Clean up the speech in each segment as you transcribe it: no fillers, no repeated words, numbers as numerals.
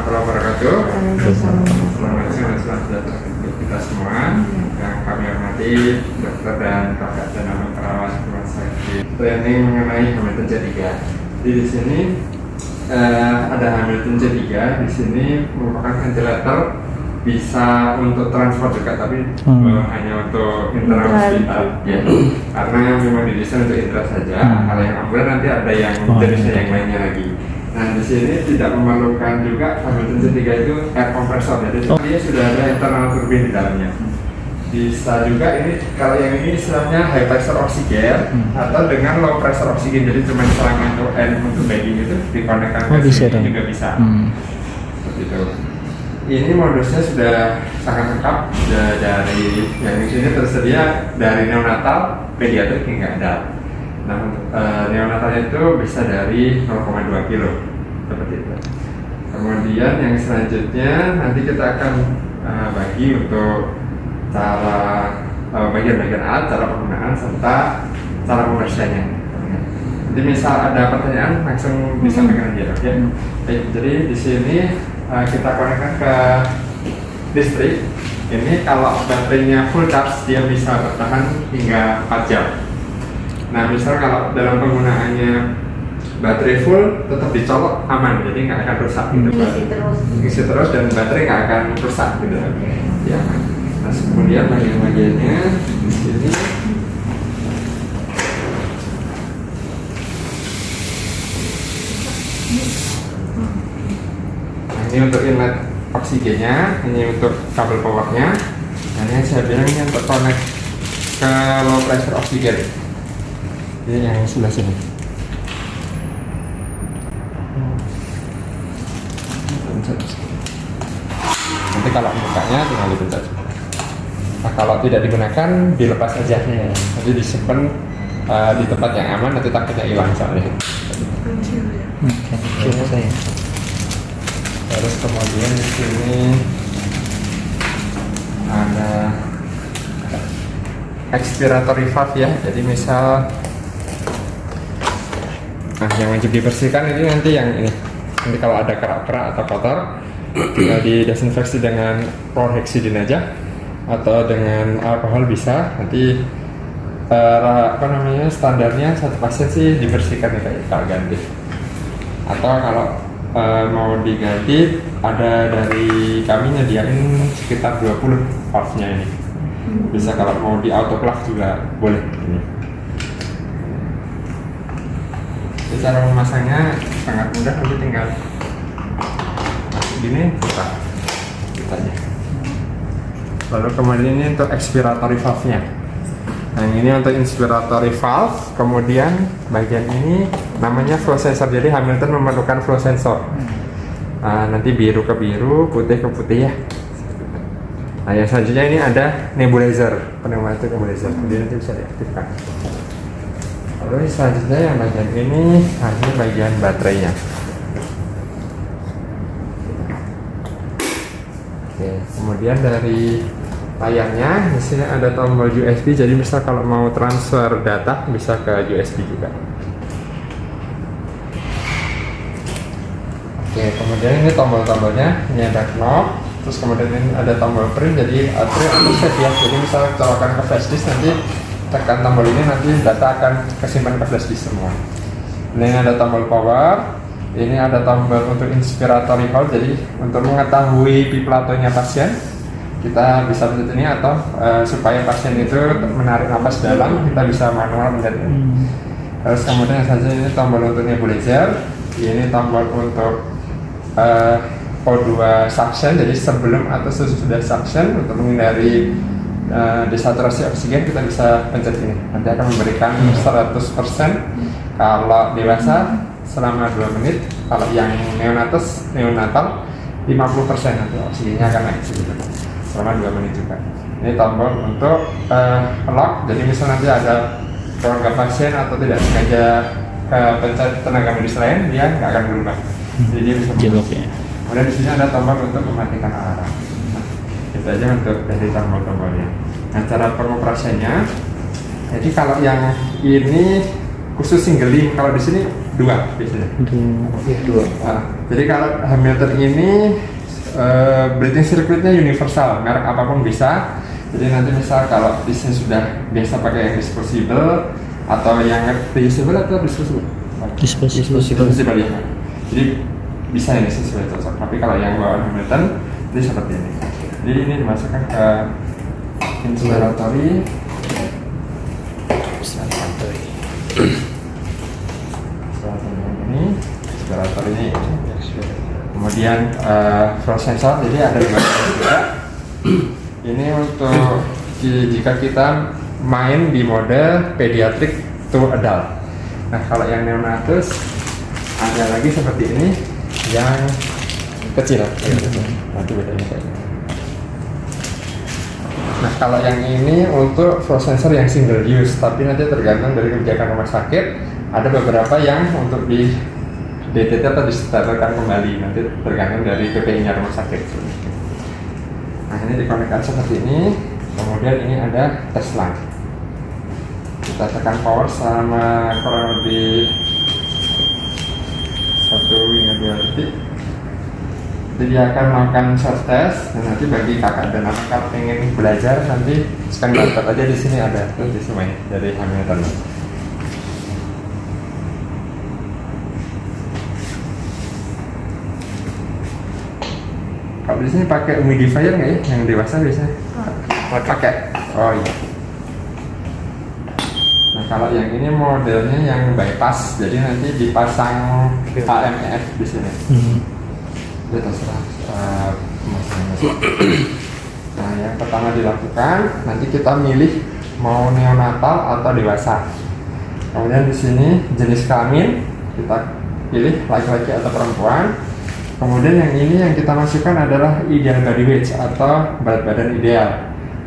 warahmatullahi wabarakatuh. Waalaikumsalam. Selamat siang dan selamat sejahtera untuk kita semua. Yang kami hormati dokter dan kakak dan anak perawat rumah sakit training mengenai Hamilton C3. Jadi di sini ada Hamilton C3. Di sini merupakan ventilator, bisa untuk transport juga, tapi hanya untuk internal hospital ya. Karena memang didesain untuk intra saja. Kalau yang ambulan nanti ada yang jenisnya yang lainnya lagi. Nah, di sini tidak memerlukan juga Hamilton C3 itu air compressor, jadi dia sudah ada internal turbin di dalamnya. Bisa juga ini, kalau yang ini istilahnya high pressure oksigen atau dengan low pressure oksigen, jadi cuma serangan untuk N untuk bagging itu dikonekkan ke sini juga bisa. Seperti itu. Ini modusnya sudah sangat lengkap, dari yang di sini tersedia dari neonatal, pediatrik hingga adult. Nah, untuk neonatalnya itu bisa dari 0,2 kilo seperti itu. Kemudian yang selanjutnya nanti kita akan bagi untuk cara bagian-bagian alat, cara penggunaan serta cara pembersihannya. Jadi misal ada pertanyaan langsung disampaikan aja, ya. Jadi di sini kita konekkan ke listrik. Ini kalau baterainya full charge dia bisa bertahan hingga 4 jam. Nah, misal kalau dalam penggunaannya baterai full tetap dicolok aman, jadi nggak akan rusak gitu. Isi terus dan baterai nggak akan rusak gitu. Ya. Nah, kemudian bagian-bagiannya di sini. Nah, ini untuk inlet oksigennya, ini untuk kabel powernya. Nah, yang saya bilang ini untuk connect ke low pressure oksigen. Ini yang sebelah sini. Nanti kalau bukanya tinggal dipencet. Nah, kalau tidak digunakan dilepas aja. Nanti disimpan di tempat yang aman, nanti takutnya hilang soalnya. Terus kemudian di sini ada expiratory valve ya. Jadi misal yang wajib dibersihkan ini nanti yang ini. Nanti kalau ada kerak-kerak atau kotor, tinggal didesinfeksi dengan chlorhexidin aja atau dengan alkohol bisa. Nanti standarnya satu pasien sih dibersihkan ya, kayak ganti. Atau kalau mau diganti, ada dari kami nyediain sekitar 20 valve-nya ini. Bisa kalau mau di autoclave juga boleh ini. Jadi cara memasangnya sangat mudah, nanti tinggal gini kita aja. Lalu kemudian ini untuk expiratory valve-nya. Nah, ini untuk inspiratory valve. Kemudian bagian ini namanya flow sensor. Jadi Hamilton memerlukan flow sensor. Nanti biru ke biru, putih ke putih ya. Nah, yang selanjutnya ini ada nebulizer, pneumatic nebulizer. Jadi nanti bisa diaktifkan. Lalu selanjutnya yang bagian ini bagian baterainya. Oke, kemudian dari layarnya di sini ada tombol USB. Jadi misal kalau mau transfer data bisa ke USB juga. Oke, kemudian ini tombol-tombolnya. Ini ada knob. Terus kemudian ini ada tombol print. Jadi print atau save ya. Jadi misal colokan ke flash disk, nanti tekan tombol ini, nanti data akan kesimpan ke flash disk semua. Ini ada tombol power. Ini ada tombol untuk inspiratory valve. Jadi untuk mengetahui piplatonya pasien, kita bisa pencet ini, atau supaya pasien itu menarik napas dalam, kita bisa manual pencet ini. Terus kemudian saja ini tombol untuk nebulizer. Ini tombol untuk O2 suction. Jadi sebelum atau sesudah suction, untuk menghindari desaturasi oksigen, kita bisa pencet ini. Nanti akan memberikan 100%. Kalau dewasa selama 2 menit. Kalau yang neonatal 50% nanti oksigennya akan naik sedikit selama 2 menit juga. Ini tombol untuk lock. Jadi misal nanti ada keluarga pasien atau tidak sengaja pencet tenaga medis lain, dia nggak akan berubah. Jadi dia bisa lock ya. Kemudian di sini ada tombol untuk mematikan alarm. Itu aja untuk dari tombol-tombolnya. Nah, cara pengoperasiannya, jadi kalau yang ini khusus single link, kalau di sini 2 biasanya. Dua. Jadi kalau Hamilton ini breathing circuitnya universal, merek apapun bisa. Jadi nanti misal kalau di sini sudah biasa pakai yang disposable atau yang reusable atau disposable? Disposable ya. Jadi bisa ini sesuai cocok. Tapi kalau yang bawaan Hamilton itu seperti ini. Jadi ini dimasukkan ke inspiratory. Ini inspiratory ini. Kemudian flow sensor. Jadi ada dua juga. Ini untuk jika kita main di mode pediatric to adult. Nah kalau yang neonatus ada lagi seperti ini yang kecil. Nanti bedanya kayak gini. Nah kalau yang ini untuk flow sensor yang single use, tapi nanti tergantung dari kebijakan rumah sakit. Ada beberapa yang untuk di DTT atau disetelkan kembali, nanti tergantung dari PPI-nya rumah sakit. Nah ini dikonekkan seperti ini, kemudian ini ada tes line. Kita tekan power selama kurang lebih 1 hingga 2 detik. Jadi dia akan melakukan self test, dan nanti bagi kakak dan anak pengen belajar nanti scan barcode aja di sini ada nanti semuanya dari Hamilton. Kalau di sini pakai humidifier nggak ya? Yang dewasa biasanya pakai. Oh iya. Nah kalau yang ini modelnya yang bypass, jadi nanti dipasang AMF di sini. Itu terserah masing-masing. Nah yang pertama dilakukan, nanti kita milih mau neonatal atau dewasa. Kemudian di sini jenis kelamin kita pilih laki-laki atau perempuan. Kemudian yang ini yang kita masukkan adalah ideal body weight atau berat badan ideal.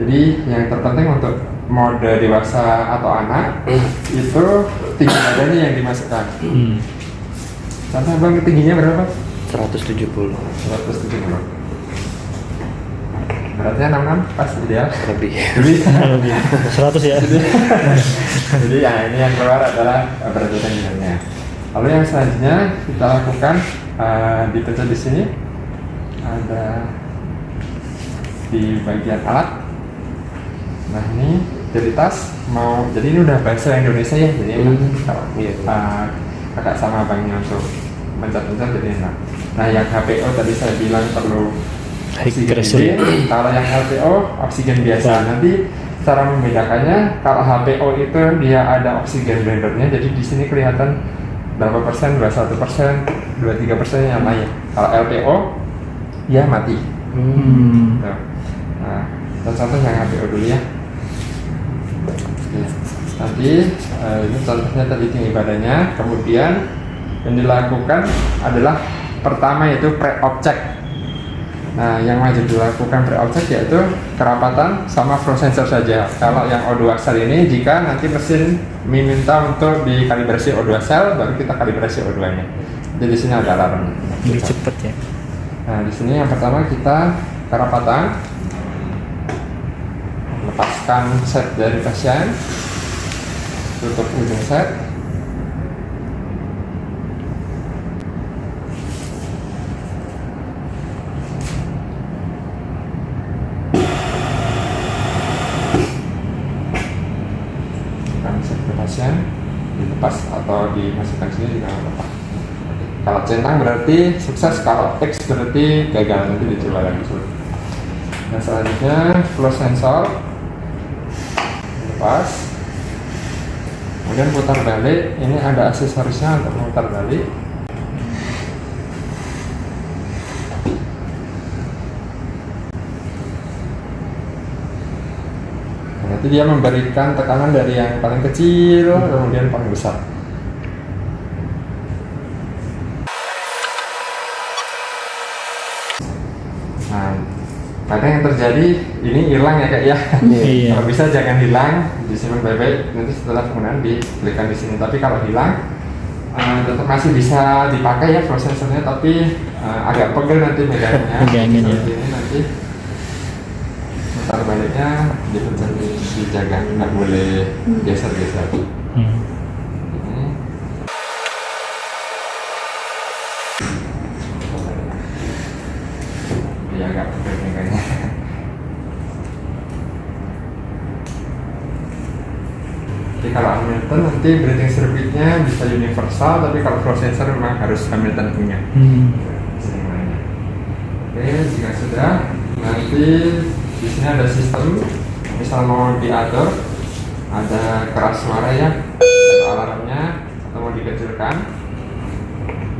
Jadi yang terpenting untuk mode dewasa atau anak itu tinggi badannya yang dimasukkan. Contoh bang, tingginya berapa? 170. Beratnya 66 pas ideal. Lebih. 100 ya. Jadi ya ini yang keluar adalah berat badan idealnya. Lalu yang selanjutnya kita lakukan dipencet di sini ada di bagian alat. Nah ini jadi tas mau, jadi ini udah bahasa Indonesia ya, jadi kalau kakak sama abangnya untuk mencet-mencet jadi enak. Nah yang HPO tadi saya bilang perlu oksigen, kalau yang LPO oksigen biasa. Nanti cara membedakannya, kalau HPO itu dia ada oksigen blendernya, jadi di sini kelihatan berapa persen, 21%, 23% yang lain. Kalau LPO ya mati. Nah, dan contoh yang HPO dulu ya. Nanti ini contohnya tadi tinggi badannya. Kemudian yang dilakukan adalah pertama yaitu pre-op check. Nah yang wajib dilakukan pre-op check yaitu kerapatan sama flow sensor saja. Kalau yang O2 cell ini jika nanti mesin meminta untuk dikalibrasi O2 cell, baru kita kalibrasi O2 nya. Jadi di sini ada alarm. Lebih cepat ya. Nah di sini yang pertama kita kerapatan, lepaskan set dari pasien, tutup ujung set. Pasien dilepas atau dimasukkan sini juga apa. Kalau centang berarti sukses, kalau X berarti gagal, nanti dicoba lagi. Nah selanjutnya flow sensor lepas, kemudian putar balik. Ini ada aksesorisnya untuk memutar balik. Nanti dia memberikan tekanan dari yang paling kecil kemudian paling besar. Nah, kadang yang terjadi ini hilang ya kak ya. Iya. Kalau bisa jangan hilang, disimpan baik-baik. Nanti setelah penggunaan diklikkan di sini. Tapi kalau hilang, tetap masih bisa dipakai ya flow sensornya, tapi agak pegel nanti megangnya. Megangin ya. Ini nanti putar baliknya dipencet, dijaga, nggak boleh geser-geser. ya agak berbeda kayaknya. Jadi kalau Hamilton nanti breathing circuitnya bisa universal, tapi kalau flow sensor memang harus Hamilton punya. Oke, jika sudah, nanti di sini ada sistem, misal mau diatur, ada keras suara ya, ada alarmnya, atau mau dikecilkan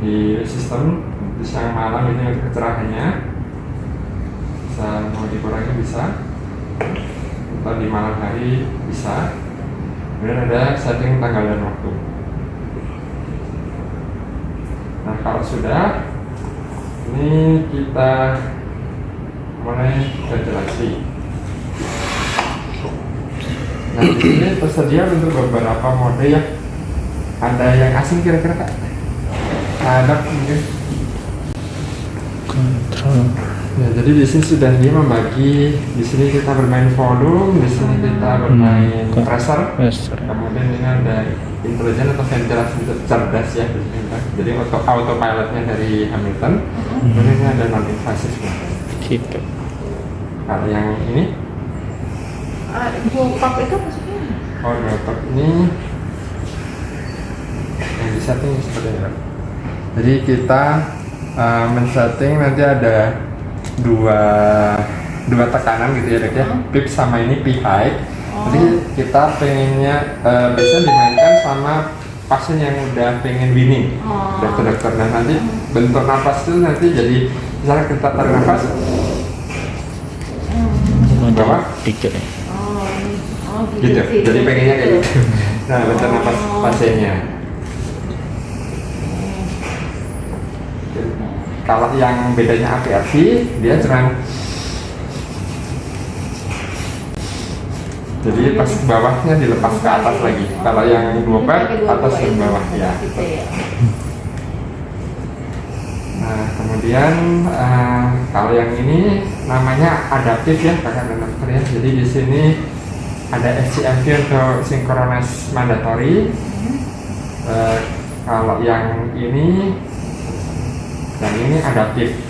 di sistem. Di siang malam ini untuk kecerahannya, bisa mau dikurangi bisa, atau di malam hari bisa. Kemudian ada setting tanggal dan waktu. Nah kalau sudah, ini kita mulai ventilasi. Nah di sini tersedia untuk beberapa mode ya. Ada yang asing kira-kira Kak? Ada mungkin. Kontrol. Ya, jadi di sini sudah dia membagi. Di sini kita bermain volume, di sini kita bermain pressure. Kemudian ini ada intelijen atau ventilasi cerdas ya. Jadi autopilotnya dari Hamilton. Kemudian ini ada non invasifnya. Gitu. Kalau yang ini, Bokap itu maksudnya? oh laptop ini yang di setting seperti ini. Jadi kita men-setting nanti ada dua tekanan gitu ya Dek ya, PIP sama ini P high. Jadi kita pengennya biasanya dimainkan sama pasien yang udah pengen winning, dokter-dokter. Nah nanti bentuk nafas itu nanti jadi misalnya kita tarik nafas bawah, Tiga ya. gitu. Jadi pengennya kayak gitu. Nah bentuk nafas pasiennya. Kalau yang bedanya APRV, dia cuma jadi pas bawahnya dilepas ke atas lagi. Kalau yang 2 pad atas dan bawah ya. Nah kemudian kalau yang ini namanya adaptif ya kakak dan dokter ya. Jadi di sini ada SCMV untuk synchronize mandatory. Kalau yang ini dan ini adaptif.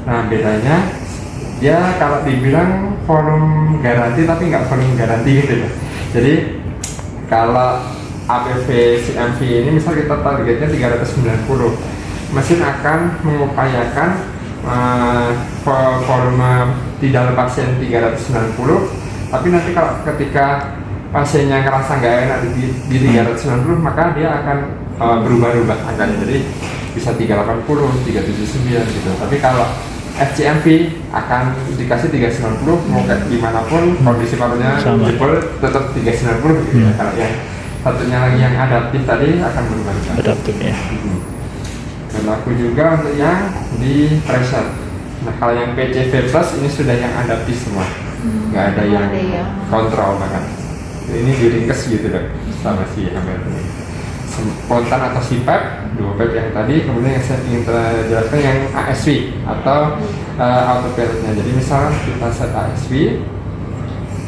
Nah bedanya dia kalau dibilang volume garansi tapi nggak volume garansi gitu ya. Jadi kalau APV CMV ini misal kita targetnya 390, mesin akan mengupayakan volume di dalam pasien 390, tapi nanti kalau ketika pasiennya ngerasa nggak enak di 390 maka dia akan berubah-ubah angkanya. Jadi bisa 380, 379 gitu. Tapi kalau FCMV akan dikasih 390 mau kayak gimana pun kondisi parunya jebol tetap 390 gitu ya. Kalau yang satunya lagi yang adaptif tadi akan berubah-ubah. Adaptif ya. Berlaku juga untuk yang di pressure. Nah kalau yang PCV plus ini sudah yang adaptif semua, nggak ada yang kontrol bahkan. Ini diringkes gitu dok sama si Hamilton ini. Spontan atau CPAP, 2 PAP yang tadi, kemudian yang saya ingin jelaskan yang ASV atau autopilotnya. Jadi misalnya kita set ASV,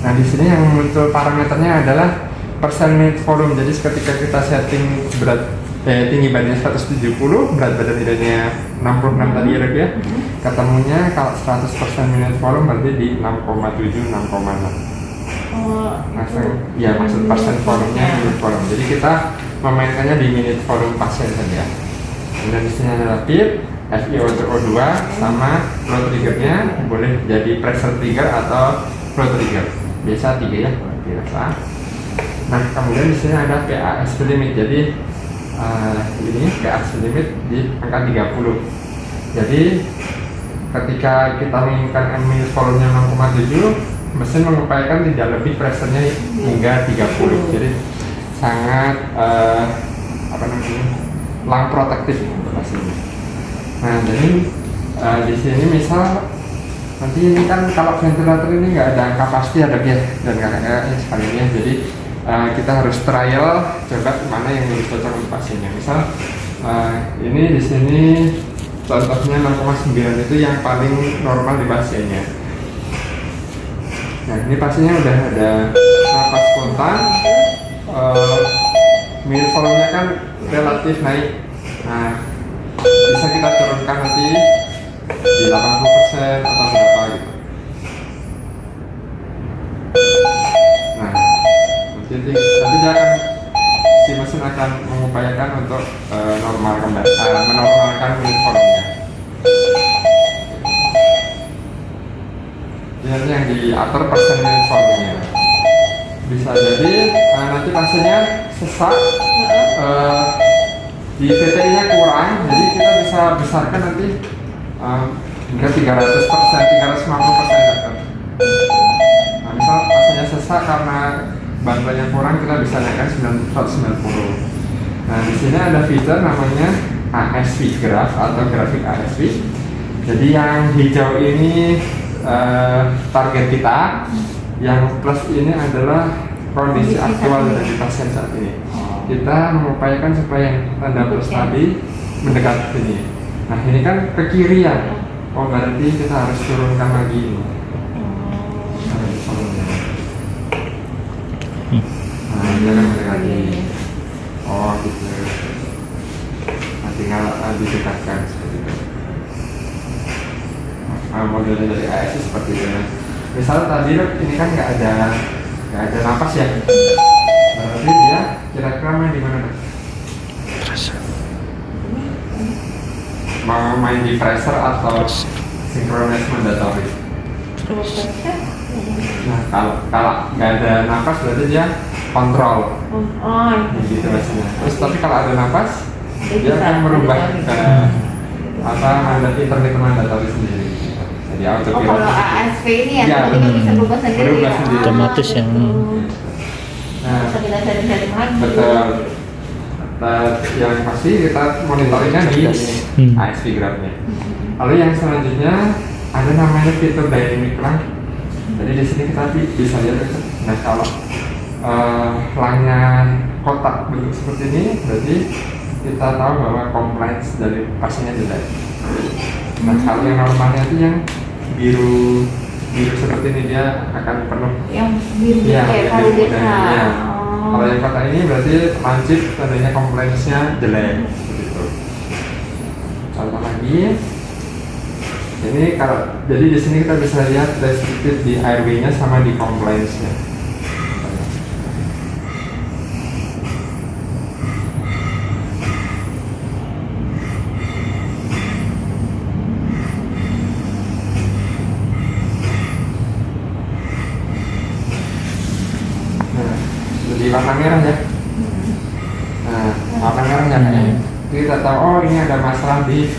nah di sini yang muncul parameternya adalah persen minute volume. Jadi ketika kita setting berat tinggi badannya 170, berat badan idealnya 66 tadi ya, ketemunya kalau 100% minute volume berarti di 6,7 6,6. Ya maksud persen volumenya minute volume. Jadi kita memainkannya di minute volume pasien saja. Kemudian di sini ada PIP, FiO untuk O2 sama flow triggernya boleh jadi pressure trigger atau flow trigger. Biasa 3 ya, biasa. Nah kemudian di sini ada PAS limit. Jadi ini PAS limit di angka 30. Jadi ketika kita menginginkan minute volumenya 6,7, mesin mengupayakan tidak lebih pressure-nya hingga 30. Jadi sangat lung protektif untuk hasilnya. Nah jadi di sini misal nanti ini kan kalau ventilator ini nggak ada angka pasti ada ya dan kakaknya sekalian. Jadi kita harus trial coba mana yang lebih cocok untuk pasiennya. Misal ini di sini contohnya 6,9 itu yang paling normal di pasiennya. Nah ini pasiennya udah ada napas spontan, minute volumenya kan relatif naik. Nah bisa kita turunkan nanti di 80% atau berapa gitu. Nah, nanti dia akan si mesin akan mengupayakan untuk menormalkan unit formnya. Ini yang diatur persen unit formnya. Bisa jadi nanti pasiennya sesak, di VTI-nya kurang, jadi kita bisa besarkan nanti hingga 300%, 350% dokter. Nah, misal pasiennya sesak karena bantuannya kurang, kita bisa naikkan 190. Nah, di sini ada fitur namanya ASV graph atau grafik ASV. Jadi yang hijau ini target kita, yang plus ini adalah kondisi aktual dari pasien saat ini. Kita mengupayakan supaya tanda plus tadi mendekat sini. Nah, ini kan ke kiri ya. Oh, berarti kita harus turunkan lagi ini. Nah, ini kan mendekati. Oh, gitu. Nah, tinggal didekatkan seperti itu. Modelnya dari AS seperti ini. Misalnya tadi ini kan nggak ada napas ya. Berarti dia kira-kira main di mana? Mau main di pressure atau synchronous mandatory? Nah, kalau nggak ada napas berarti dia kontrol. Gitu maksudnya. Terus tapi kalau ada napas, dia akan merubah ke intermittent mandatory sendiri. Jadi autopilot. Kalau ASV ini ya, tapi kan bisa berubah sendiri. Berubah sendiri. Otomatis yang Nah, bisa kita setting lagi. betul. Yang pasti kita monitoringnya di ASV graph-nya. Lalu yang selanjutnya ada namanya fitur dynamic rank. Jadi di sini kita bisa lihat, nah kalau langnya kotak bentuk seperti ini, berarti kita tahu bahwa compliance dari pasiennya jelek. Nah, kalau yang normalnya itu yang biru seperti ini, dia akan penuh. Yang biru Ya, kayak yang kalau biru desa. ya. Kalau yang kotak ini berarti lancip, tandanya compliance-nya jelek. Begitu. Contoh lagi, ini jadi di sini kita bisa lihat restricted di airway-nya sama di compliance-nya. Di warna merah ya. Nah, warna merahnya kayaknya. Kita tahu, oh ini ada masalah di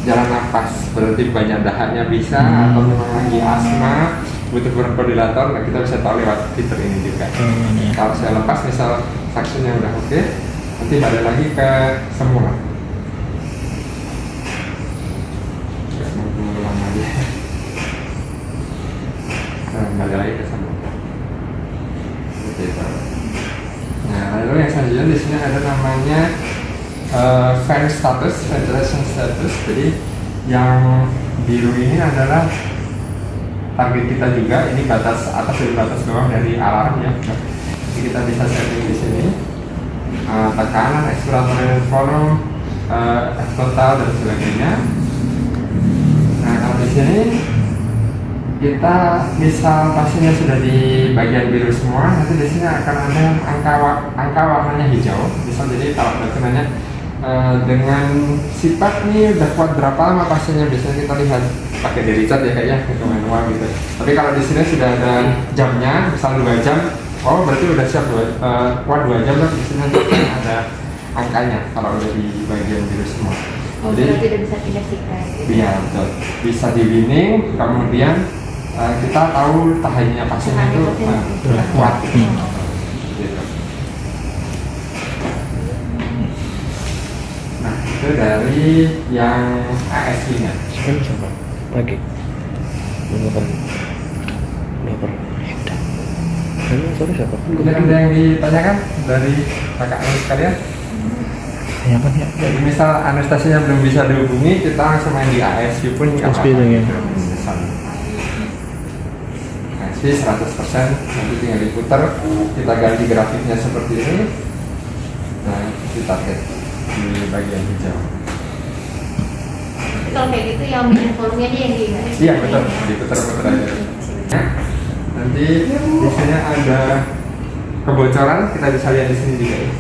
jalan nafas, berarti banyak dahaknya bisa, atau memang lagi asma, butuh bronchodilator. Nah, kita bisa tahu lewat fitur ini juga. Kalau saya lepas, misal saksinya udah oke, nanti balik lagi ke semula. Nggak nunggu lama aja. Nah, balik lagi ke semula. Seperti itu. Nah, lalu yang selanjutnya di sini ada namanya ventilation status. Jadi yang biru ini adalah target kita juga. Ini batas atas dan batas bawah dari alarm ya. Jadi kita bisa setting di sini tekanan, expiratory volume, F total dan sebagainya. Nah, kalau di sini kita misal pasiennya sudah di bagian biru semua, nanti di sini akan ada angka warnanya hijau. Misal jadi kalau dokumennya dengan sifat nih udah kuat berapa lama pasiennya, biasanya kita lihat pakai dari cat ya kayaknya ke manual gitu. Tapi kalau di sini sudah ada jamnya, misal 2 jam, oh berarti udah siap kuat 2 jam lah. Di sini ada angkanya kalau udah di bagian biru semua. Oh, berarti udah bisa pindah-pindah. Iya betul. Bisa di winning, kemudian kita tahu tahannya pasien itu kuat. Gitu. Nah, itu dari yang ASV-nya. Sekarang siapa? Lagi. Belum. Ini sorry siapa? Kemudian ada yang ditanyakan dari kakak sekalian? ya kan ya. Jadi misal anestesinya belum bisa dihubungi, kita langsung main di ASV pun nggak ASV itu ya. ASV 100%, nanti tinggal diputar, kita ganti grafiknya seperti ini. Nah, di target di bagian hijau. Kalau kalau kayak gitu yang bikin volumenya aja yang gimana? Iya betul, diputar-putar aja. Nah, nanti di sini ada kebocoran, kita bisa lihat di sini juga ya.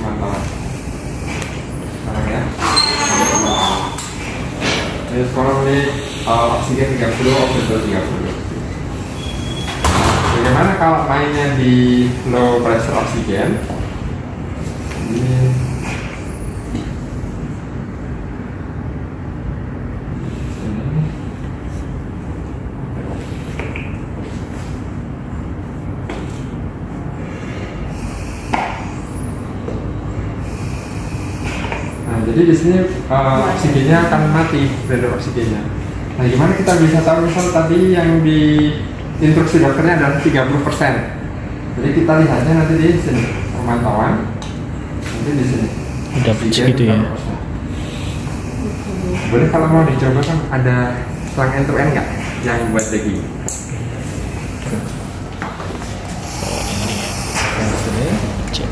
Mantap. Sekarang ya. Ini sekarang ini oksigen 30, oksigen 30. Bagaimana kalau mainnya di low pressure oksigen? Ini jadi di sini oksigennya akan mati, beredar oksigennya. Nah, gimana kita bisa tahu misal tadi yang di instruksi dokternya adalah 30%. Jadi kita lihatnya nanti di sini pemantauan. Nanti di sini. Udah segitu ya. Boleh kalau mau dicoba kan ada selang end-to-end nggak yang buat daging? Yang di sini. Cek.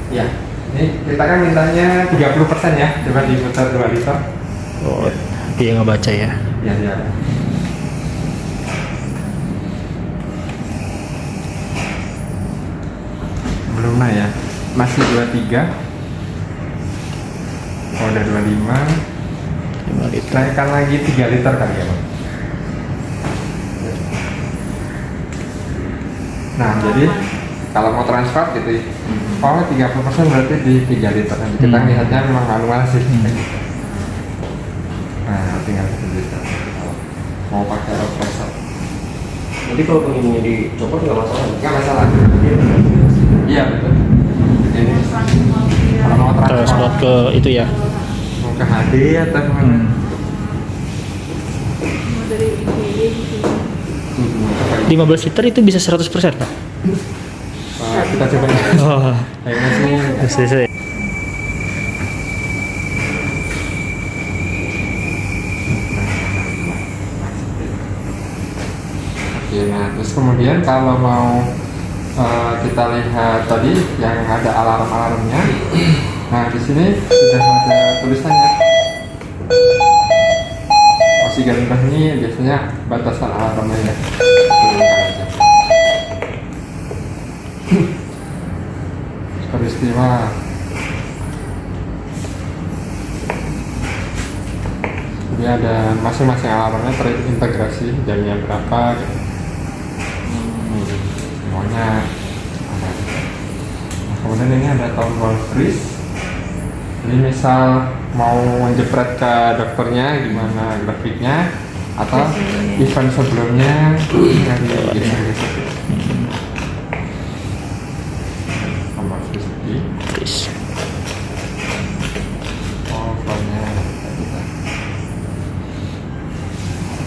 Ya, ini kita kan mintanya 30% ya, coba diputar 2 liter. Oh, dia nggak baca ya. Ya, ya. Belum nah ya, masih 23. Oh, udah 25. 5 liter. Naikkan lagi 3 liter kali ya, Bang. Nah, jadi kalau mau transfer gitu, oh 30% berarti di 3 liter. Nanti kita lihatnya memang manual sih. Nah, tinggal 1 liter. Mau pakai air pressure. Nanti kalau pengennya dicopot nggak masalah. Nggak masalah. Iya betul. Ini kalau mau Transport ke itu ya. mau ke HD atau mana? Dari IGD gitu. 15 liter itu bisa 100%, Pak? Kita coba ya. Oh, Ayo mas ini. selesai. Oke, nah terus kemudian kalau mau kita lihat tadi yang ada alarm-alarmnya, nah di sini sudah ada tulisannya. Oksigen rendah ini biasanya batasan alarmnya ya. Turunkan aja. Peristiwa. Ini ada masing-masing alarmnya terintegrasi jamnya berapa gitu. Semuanya ada. Nah, kemudian ini ada tombol freeze. Jadi misal mau menjepret ke dokternya gimana grafiknya atau event sebelumnya yang digeser-geser. Tombol freeze lagi. Please. Oh, filenya kita.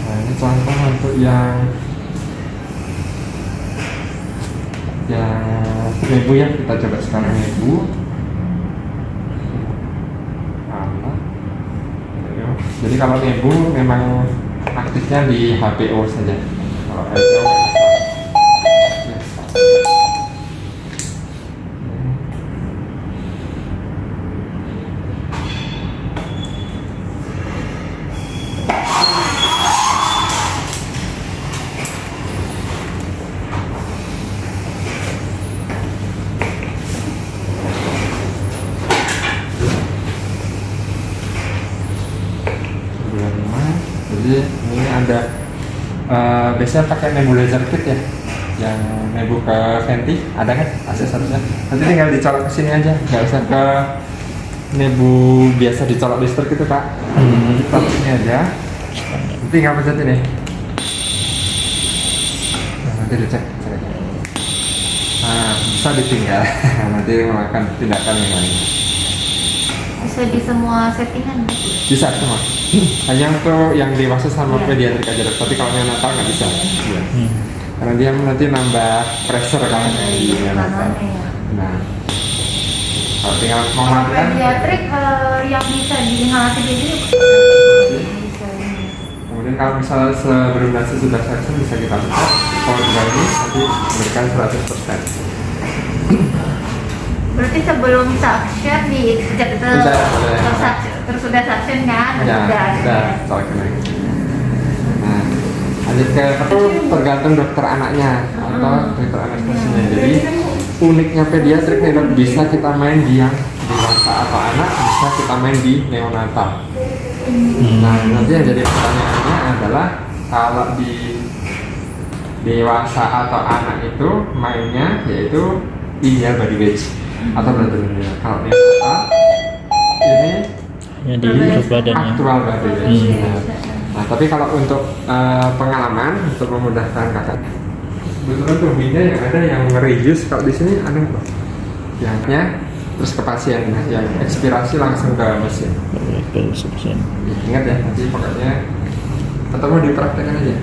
Nah, ini contoh untuk yang nebu ya, kita coba sekarang nebu. Jadi kalau nebu memang aktifnya di HPO saja. Kalau LPO nggak bisa. Jadi ini ada biasanya pakai nebulizer kit ya, yang nebu ke venti ada kan aksesorinya. Nanti tinggal dicolok ke sini aja, nggak usah ke nebu biasa dicolok listrik itu Pak. Dicolok sini aja. Nanti tinggal pencet ini. Nah, nanti dicek. Nah bisa ditinggal. Nanti melakukan tindakan yang lain. Bisa di semua settingan. Bisa semua. Hanya untuk yang dewasa sama pediatrik aja, tapi kalau neonatal nggak bisa. Iya. Karena dia nanti nambah pressure kalau yang di neonatal. Nah, kalau tinggal mau Kalau matikan. pediatrik yang bisa diinhalasi di sini bisa. Kemudian Mungkin kalau misalnya sebelum dan sesudah section bisa kita buka. Kalau juga ini nanti memberikan 100%. Berarti sebelum suction dicek terus sudah suction kan? Ya, sudah soalnya. Nah, lanjut ke itu tergantung dokter anaknya atau dokter anak khususnya. Jadi uniknya pediatrik nih dok, bisa kita main di yang dewasa atau anak, bisa kita main di neonatal. Nah, nanti yang jadi pertanyaannya adalah kalau di dewasa atau anak itu mainnya yaitu ideal body weight atau berat badan. Kalau neonatal ini yang di berat badannya. aktual body weight. Nah, tapi kalau untuk pengalaman untuk memudahkan kakak, kebetulan tuh minyak yang ada yang reuse. Kalau di sini ada nggak? Yangnya terus ke pasien, yang ekspirasi langsung ke mesin. Ingat ya, nanti pokoknya atau mau dipraktekkan aja.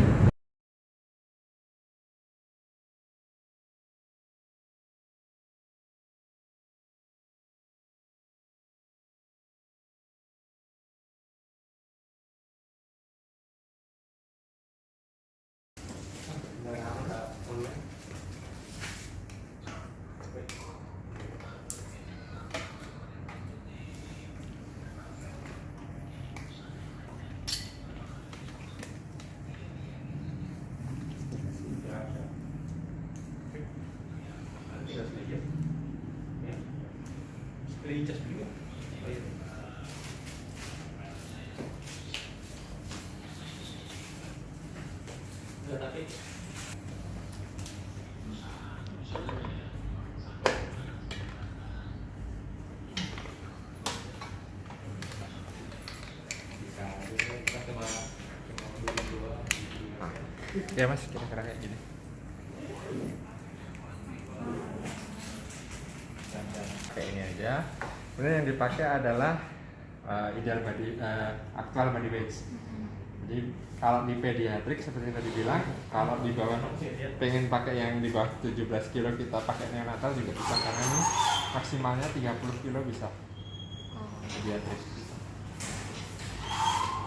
Ya mas, kira-kira kayak gini. Kayak ini aja. Kemudian yang dipakai adalah ideal body, aktual body weight. Jadi kalau di pediatrik seperti yang tadi bilang, kalau di bawah pengen pakai yang di bawah 17 kilo kita pakai neonatal juga bisa, karena ini maksimalnya 30 kilo bisa. Pediatrik.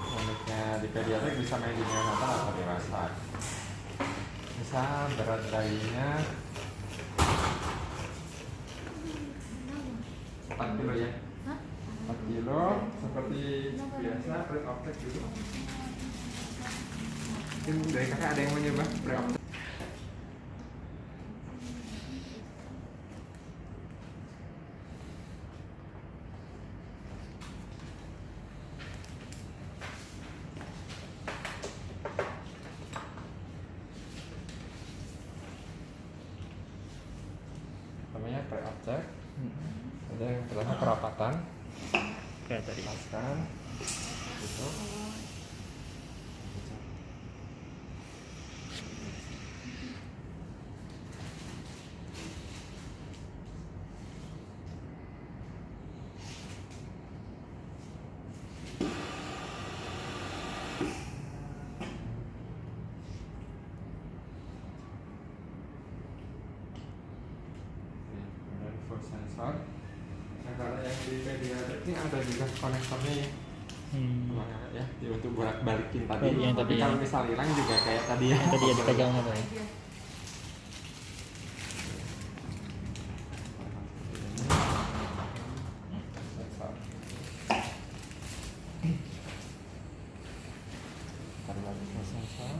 Uniknya di pediatrik bisa main di neonatal atau dewasa. Misal berat bayinya 4 kilo ya. 4 kilo seperti biasa pre-optek dulu. Mungkin dari kakak ada yang mau nyoba pre-optek? Namanya pre-optek. Ada yang pertama kerapatan. Kayak tadi. Lepaskan gitu. Kemudian full sensor. Nah, kalau yang di pediatrik ini ada juga konektornya ya. Ya, untuk bolak balikin tadi. Oh, yang tapi tadi kalau ya. misal hilang juga kayak tadi ya. Yang tadi ya dipegang apa ya? Sensor. Taruh lagi ke sensor.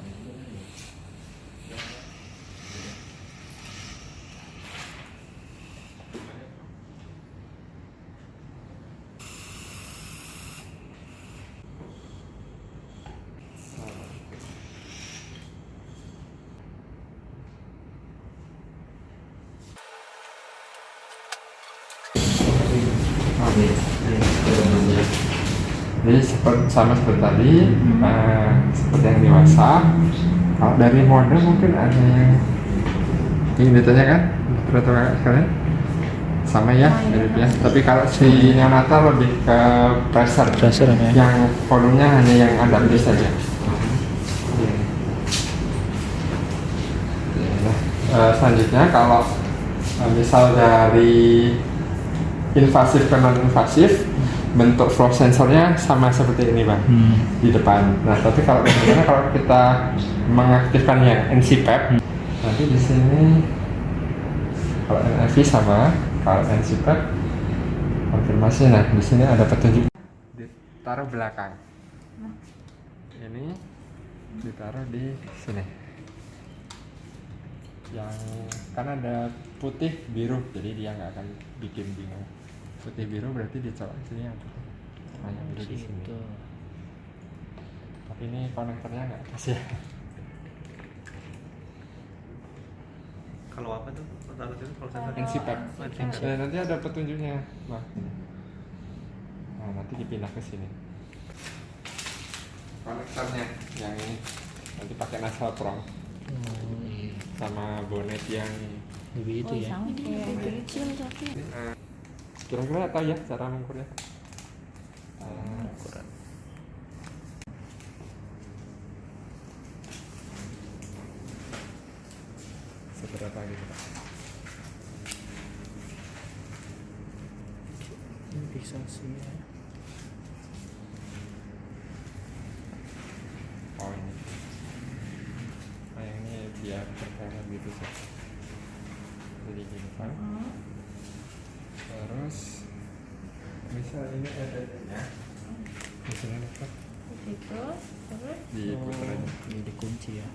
Jadi sama seperti tadi, seperti yang dewasa. Kalau dari mode mungkin ada yang ingin ditanyakan, dokter kakak sekalian? Sama ya, mirip ya. Tapi kalau si neonatal lebih ke pressure, ya. yang volumenya hanya yang adaptif saja. Selanjutnya kalau misal dari invasif ke non invasif, bentuk flow sensornya sama seperti ini Bang, di depan. Nah tapi kalau bagaimana kalau kita mengaktifkan yang NC-PAP, nanti di sini kalau NIV sama, kalau NC-PAP konfirmasi. Nah di sini ada petunjuk, ditaruh belakang, ini ditaruh di sini. Yang kan ada putih biru, jadi dia nggak akan bikin bingung. Putih biru berarti dicolok sini yang putih, yang biru di sini. Tapi ini konektornya nggak pas ya. Kalau apa tuh? Kalau sensor NC-PAP. Nanti ada petunjuknya, nah. Nah nanti dipindah ke sini. Konektornya yang ini nanti pakai nasal prong. Sama bonet yang Lebih itu ya. kira-kira tahu ya cara mengukurnya? Seberapa gitu Pak? Fiksasi ya. Oh ini. Nah yang ini biar terkait gitu sih. Jadi gini kan. Terus misal ini ada ya. Misalnya apa? Terus Diputar aja. Ini dikunci ya.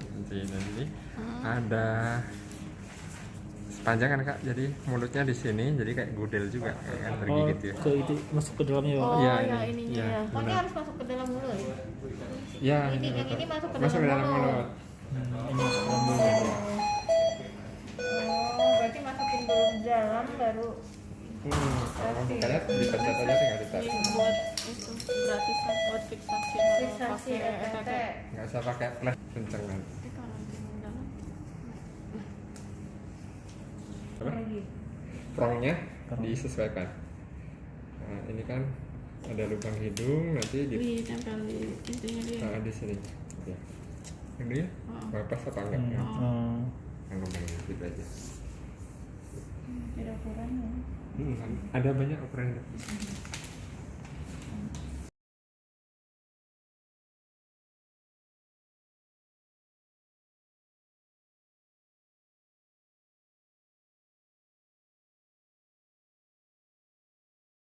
Kunci nanti ada sepanjang kan Kak, jadi mulutnya di sini, jadi kayak gudel juga, kayak kan tergigit ya. Ke itu masuk ke dalamnya ya. oh Iya, ya ini. ininya Iya, ya. Oh ini benar. harus masuk ke dalam mulut. Ya, Ini yang betul. ini masuk ke Masuk ke dalam dalam mulut. mulut. Ini masuk ke dalam mulut. Oh berarti masukin dulu ke dalam baru Kalau mau bukanya dipencet aja tinggal ditarik. Buat itu gratisan buat fiksasi fiksasi ETT. Nggak usah pakai flash kenceng nanti. Tapi kalau nanti mau dalam Apa? Lagi. Prongnya disesuaikan. Nah, ini kan ada lubang hidung, nanti di ditempel di intinya dia. di sini. Ya. Ini ya? Pas apa enggak? Ya. Yang lubang gitu aja. Ada ukurannya. Ada banyak ukuran.